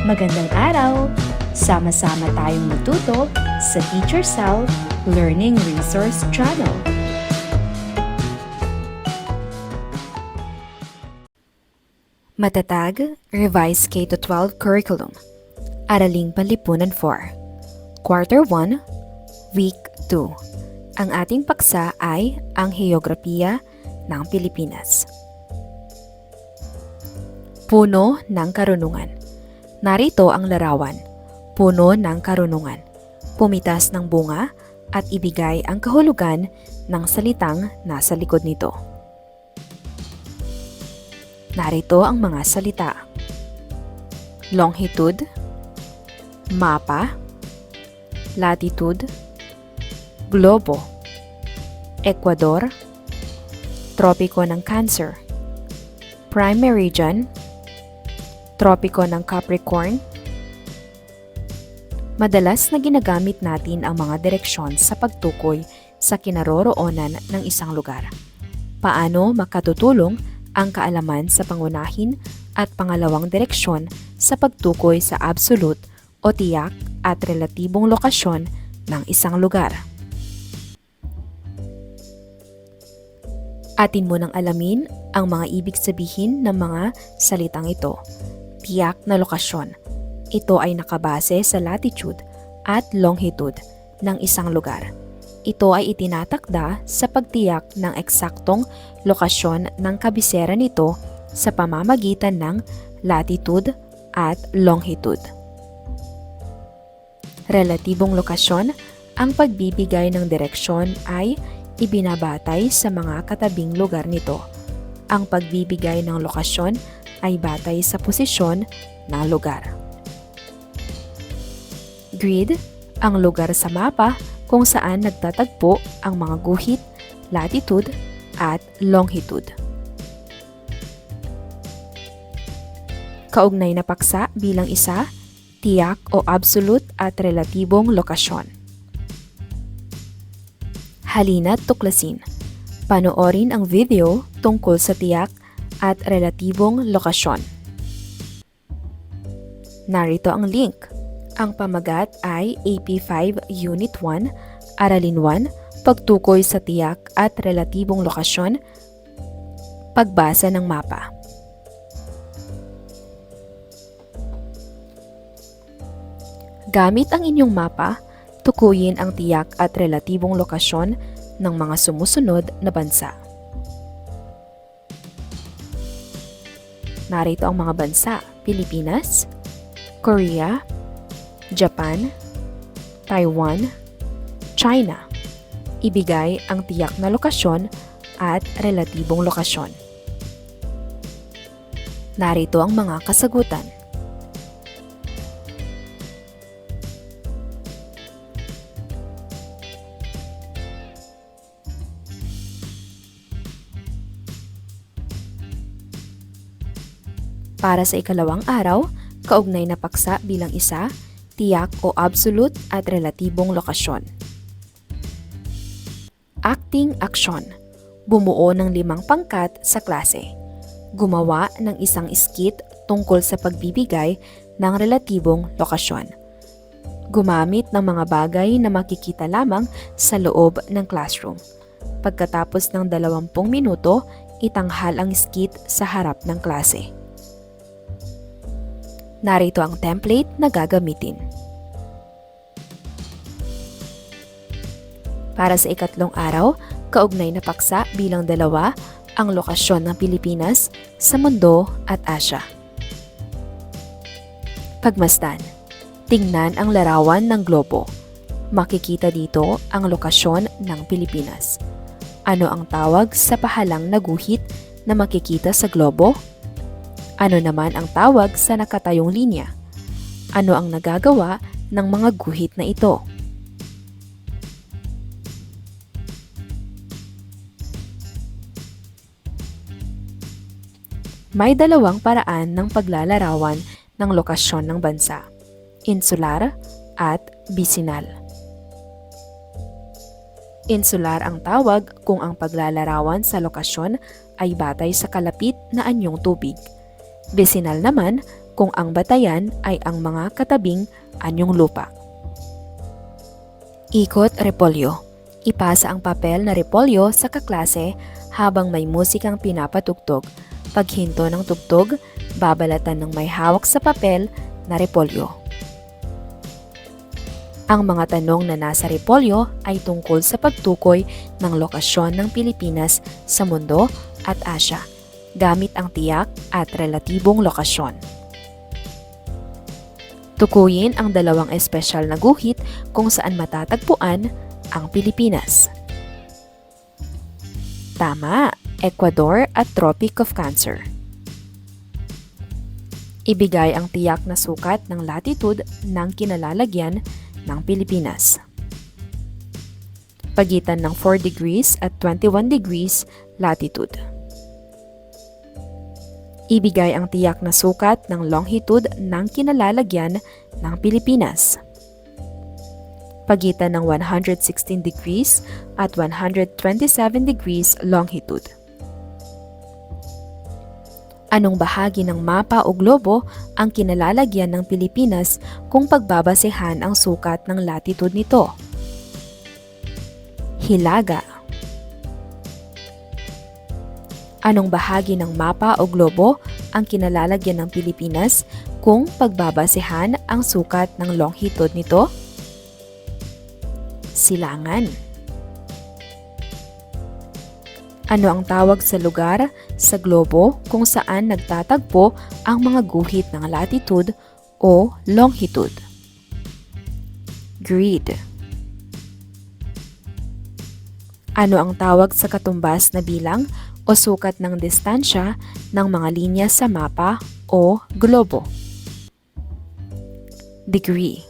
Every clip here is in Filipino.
Magandang araw! Sama-sama tayong matuto sa Teacher Sal Learning Resource Channel. Matatag, Revised K-12 Curriculum. Araling Panlipunan 4. Quarter 1, Week 2. Ang ating paksa ay ang Heograpiya ng Pilipinas. Puno ng Karunungan. Narito ang larawan. Puno ng karunungan. Pumitas ng bunga at ibigay ang kahulugan ng salitang nasa likod nito. Narito ang mga salita. Longitude, mapa, latitude, globo, Ecuador, tropiko ng Cancer, prime meridian, tropiko ng Capricorn. Madalas na ginagamit natin ang mga direksyon sa pagtukoy sa kinaroroonan ng isang lugar. Paano makatutulong ang kaalaman sa pangunahin at pangalawang direksyon sa pagtukoy sa absolute o tiyak at relatibong lokasyon ng isang lugar? Atin mo nang alamin ang mga ibig sabihin ng mga salitang ito. Tiyak na lokasyon. Ito ay nakabase sa latitude at longitude ng isang lugar. Ito ay itinatakda sa pagtiyak ng eksaktong lokasyon ng kabisera nito sa pamamagitan ng latitude at longitude. Relatibong lokasyon, ang pagbibigay ng direksyon ay ibinabatay sa mga katabing lugar nito. Ang pagbibigay ng lokasyon ay batay sa posisyon ng lugar. Grid, ang lugar sa mapa kung saan nagtatagpo ang mga guhit, latitude at longitude. Kaugnay na paksa bilang isa, tiyak o absolute at relatibong lokasyon. Halina't tuklasin. Panoorin ang video tungkol sa tiyak at relatibong lokasyon. Narito ang link. Ang pamagat ay AP5 Unit 1, Aralin 1, Pagtukoy sa tiyak at relatibong lokasyon, pagbasa ng mapa. Gamit ang inyong mapa, tukuyin ang tiyak at relatibong lokasyon ng mga sumusunod na bansa. Narito ang mga bansa: Pilipinas, Korea, Japan, Taiwan, China. Ibigay ang tiyak na lokasyon at relatibong lokasyon. Narito ang mga kasagutan. Para sa ikalawang araw, kaugnay na paksa bilang isa, tiyak o absolute at relatibong lokasyon. Acting action. Bumuo ng 5 pangkat sa klase. Gumawa ng isang skit tungkol sa pagbibigay ng relatibong lokasyon. Gumamit ng mga bagay na makikita lamang sa loob ng classroom. Pagkatapos ng 20 minuto, itanghal ang skit sa harap ng klase. Narito ang template na gagamitin. Para sa ikatlong araw, kaugnay na paksa bilang 2, ang lokasyon ng Pilipinas sa mundo at Asya. Pagmasdan. Tingnan ang larawan ng globo. Makikita dito ang lokasyon ng Pilipinas. Ano ang tawag sa pahalang na guhit na makikita sa globo? Ano naman ang tawag sa nakatayong linya? Ano ang nagagawa ng mga guhit na ito? May 2 paraan ng paglalarawan ng lokasyon ng bansa: insular at bisinal. Insular ang tawag kung ang paglalarawan sa lokasyon ay batay sa kalapit na anyong tubig. Bisinal naman kung ang batayan ay ang mga katabing anyong lupa. Ikot repolyo. Ipasa ang papel na repolyo sa kaklase habang may musikang pinapatugtog. Paghinto ng tugtog, babalatan ng may hawak sa papel na repolyo. Ang mga tanong na nasa repolyo ay tungkol sa pagtukoy ng lokasyon ng Pilipinas sa mundo at Asya, gamit ang tiyak at relatibong lokasyon. Tukuyin ang dalawang espesyal na guhit kung saan matatagpuan ang Pilipinas. Tama, Ecuador at Tropic of Cancer. Ibigay ang tiyak na sukat ng latitude ng kinalalagyan ng Pilipinas. Pagitan ng 4 degrees at 21 degrees latitude. Ibigay ang tiyak na sukat ng longitude ng kinalalagyan ng Pilipinas. Pagitan ng 116 degrees at 127 degrees longitude. Anong bahagi ng mapa o globo ang kinalalagyan ng Pilipinas kung pagbabasehan ang sukat ng latitude nito? Hilaga. Anong bahagi ng mapa o globo ang kinalalagyan ng Pilipinas kung pagbabasehan ang sukat ng longitude nito? Silangan. Ano ang tawag sa lugar sa globo kung saan nagtatagpo ang mga guhit ng latitude o longitude? Grid. Ano ang tawag sa katumbas na bilang o sukat ng distansya ng mga linya sa mapa o globo? Degree.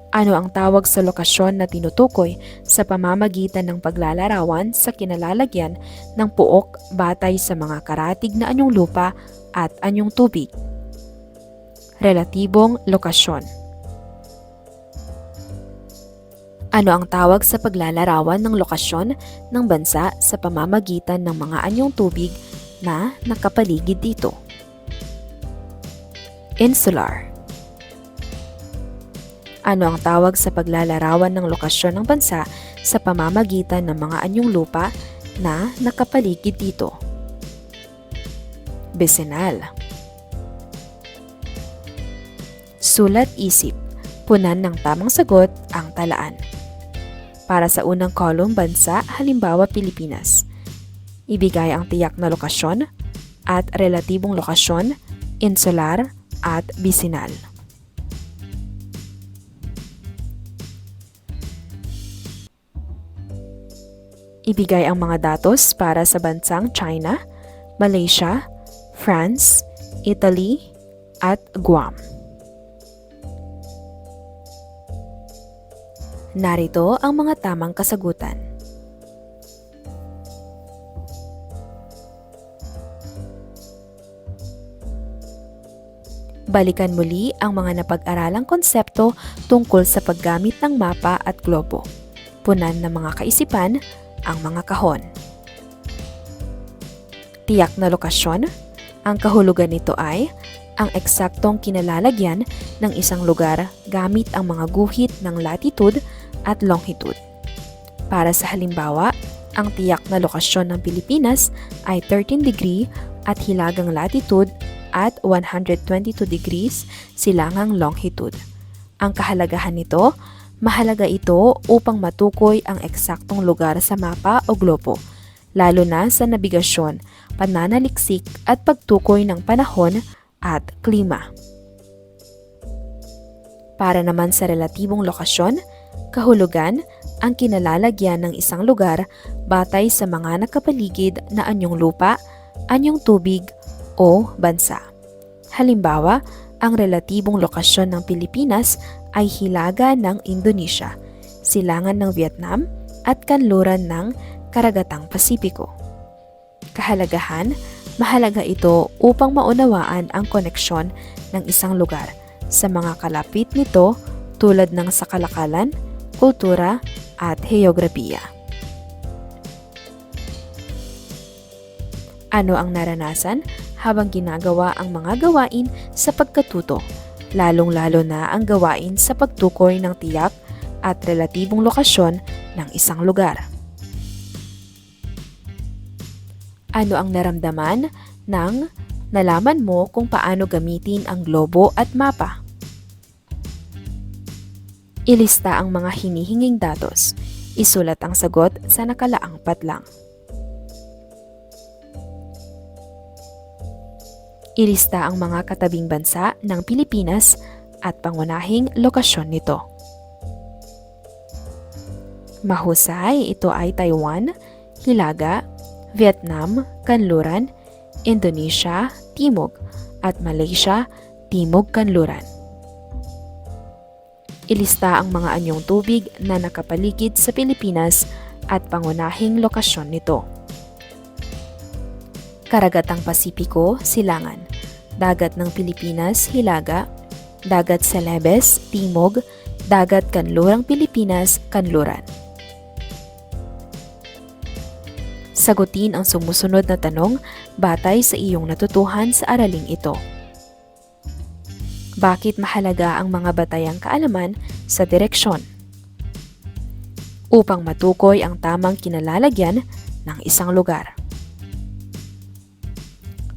Ano ang tawag sa lokasyon na tinutukoy sa pamamagitan ng paglalarawan sa kinalalagyan ng puok batay sa mga karatig na anyong lupa at anyong tubig? Relatibong lokasyon. Ano ang tawag sa paglalarawan ng lokasyon ng bansa sa pamamagitan ng mga anyong tubig na nakapaligid dito? Insular. Ano ang tawag sa paglalarawan ng lokasyon ng bansa sa pamamagitan ng mga anyong lupa na nakapaligid dito? Besenal. Sulat-isip. Punan ng tamang sagot ang talaan. Para sa unang kolum, bansa, halimbawa Pilipinas. Ibigay ang tiyak na lokasyon at relatibong lokasyon, insular at bisinal. Ibigay ang mga datos para sa bansang China, Malaysia, France, Italy, at Guam. Narito ang mga tamang kasagutan. Balikan muli ang mga napag-aralang konsepto tungkol sa paggamit ng mapa at globo. Punan ng mga kaisipan ang mga kahon. Tiyak na lokasyon. Ang kahulugan nito ay ang eksaktong kinalalagyan ng isang lugar gamit ang mga guhit ng latitude at longitude. Para sa halimbawa, ang tiyak na lokasyon ng Pilipinas ay 13 degree at hilagang latitude at 122 degrees silangang longitude. Ang kahalagahan nito, mahalaga ito upang matukoy ang eksaktong lugar sa mapa o globo, lalo na sa nabigasyon, pananaliksik at pagtukoy ng panahon at klima. Para naman sa relatibong lokasyon, kahulugan ang kinalalagyan ng isang lugar batay sa mga nakapaligid na anyong lupa, anyong tubig o bansa. Halimbawa, ang relatibong lokasyon ng Pilipinas ay hilaga ng Indonesia, silangan ng Vietnam at kanluran ng Karagatang Pasipiko. Kahalagahan, mahalaga ito upang maunawaan ang koneksyon ng isang lugar sa mga kalapit nito tulad ng sa kalakalan, kultura at heograpiya. Ano ang naranasan habang ginagawa ang mga gawain sa pagkatuto, lalong-lalo na ang gawain sa pagtukoy ng tiyak at relatibong lokasyon ng isang lugar. Ano ang naramdaman nang nalaman mo kung paano gamitin ang globo at mapa? Ilista ang mga hinihinging datos. Isulat ang sagot sa nakalaang patlang. Ilista ang mga katabing bansa ng Pilipinas at pangunahing lokasyon nito. Mahusay, ito ay Taiwan, Hilaga, Vietnam, Kanluran, Indonesia, Timog, at Malaysia, Timog Kanluran. Ilista ang mga anyong tubig na nakapaligid sa Pilipinas at pangunahing lokasyon nito. Karagatang Pasipiko, Silangan. Dagat ng Pilipinas, Hilaga. Dagat Celebes, Timog. Dagat Kanlurang Pilipinas, Kanluran. Sagutin ang sumusunod na tanong batay sa iyong natutuhan sa araling ito. Bakit mahalaga ang mga batayang kaalaman sa direksyon? Upang matukoy ang tamang kinalalagyan ng isang lugar.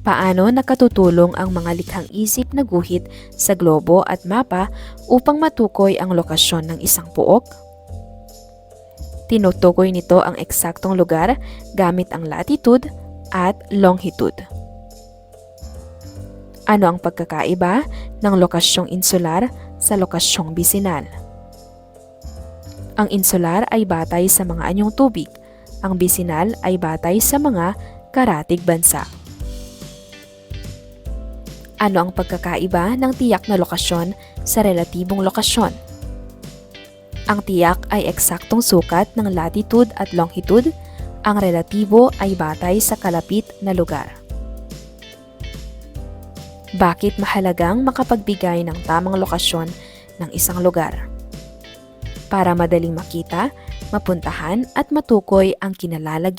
Paano nakatutulong ang mga likhang isip na guhit sa globo at mapa upang matukoy ang lokasyon ng isang puok? Tinutukoy nito ang eksaktong lugar gamit ang latitude at longitude. Ano ang pagkakaiba ng lokasyong insular sa lokasyong bisinal? Ang insular ay batay sa mga anyong tubig. Ang bisinal ay batay sa mga karatig bansa. Ano ang pagkakaiba ng tiyak na lokasyon sa relatibong lokasyon? Ang tiyak ay eksaktong sukat ng latitude at longitude. Ang relatibo ay batay sa kalapit na lugar. Bakit mahalagang makapagbigay ng tamang lokasyon ng isang lugar? Para madaling makita, mapuntahan at matukoy ang kinalalagyan